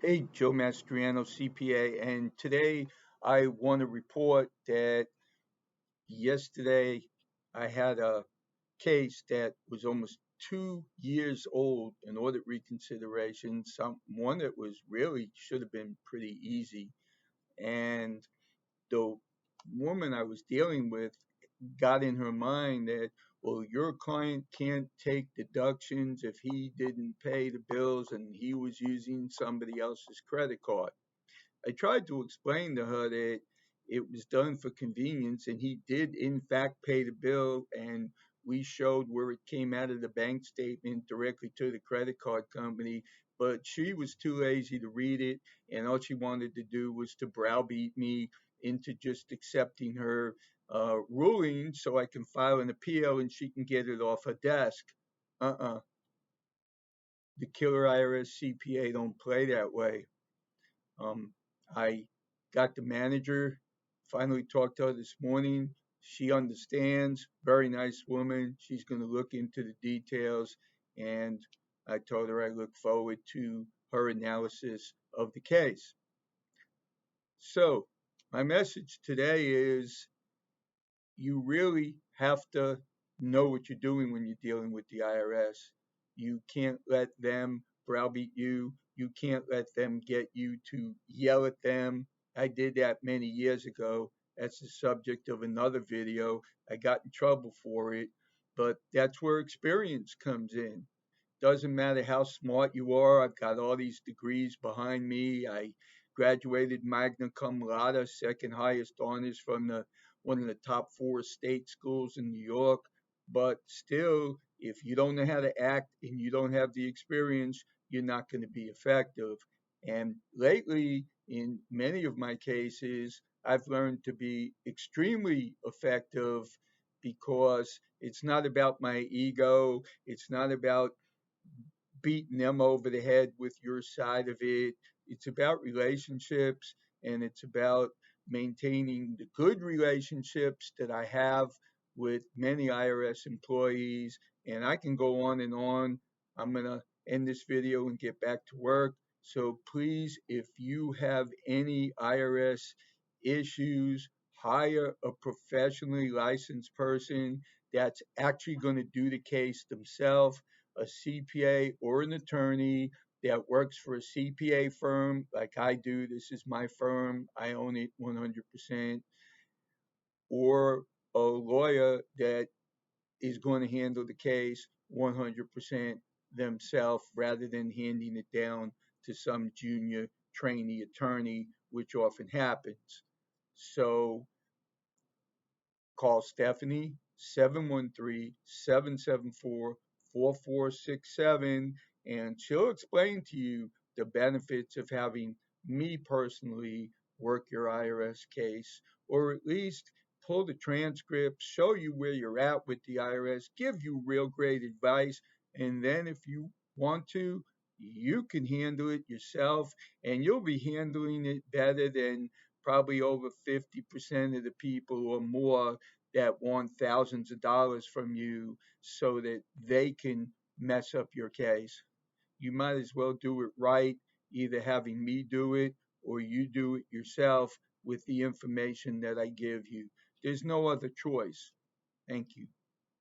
Hey, Joe Mastriano, CPA, and today I want to report that yesterday I had a case that was almost 2 years old, an audit reconsideration, one that was really should have been pretty easy. And the woman I was dealing with got in her mind that, well, your client can't take deductions if he didn't pay the bills and he was using somebody else's credit card. I tried to explain to her that it was done for convenience and he did in fact pay the bill, and we showed where it came out of the bank statement directly to the credit card company, but she was too lazy to read it, and all she wanted to do was to browbeat me into just accepting her ruling so I can file an appeal and she can get it off her desk. Uh-uh. The killer IRS CPA don't play that way. Um, I got the manager, finally talked to her this morning. She understands, very nice woman. She's going to look into the details. And I told her I look forward to her analysis of the case. So, my message today is you really have to know what you're doing when you're dealing with the IRS. You can't let them browbeat you. You can't let them get you to yell at them. I did that many years ago. That's the subject of another video. I got in trouble for it, but that's where experience comes in. Doesn't matter how smart you are. I've got all these degrees behind me. I graduated magna cum laude, second highest honors from the one of the top four state schools in New York. But still, if you don't know how to act and you don't have the experience, you're not going to be effective. And lately, in many of my cases, I've learned to be extremely effective because it's not about my ego. It's not about beating them over the head with your side of it. It's about relationships, and it's about maintaining the good relationships that I have with many IRS employees. And I can go on and on. I'm going to end this video and get back to work. So please, if you have any IRS issues, hire a professionally licensed person that's actually going to do the case themselves, a CPA or an attorney that works for a CPA firm like I do. This is my firm, I own it 100%, or a lawyer that is going to handle the case 100% themselves rather than handing it down to some junior trainee attorney, which often happens. So call Stephanie 713-774-4467, and she'll explain to you the benefits of having me personally work your IRS case, or at least pull the transcript, show you where you're at with the IRS, give you real great advice, and then if you want to, you can handle it yourself, and you'll be handling it better than probably over 50% of the people or more that want thousands of dollars from you so that they can mess up your case. You might as well do it right, either having me do it or you do it yourself with the information that I give you. There's no other choice. Thank you.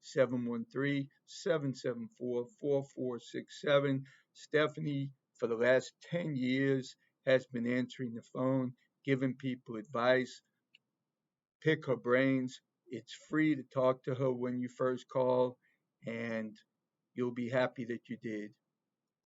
713-774-4467. Stephanie, for the last 10 years, has been answering the phone, giving people advice. Pick her brains. It's free to talk to her when you first call, and you'll be happy that you did.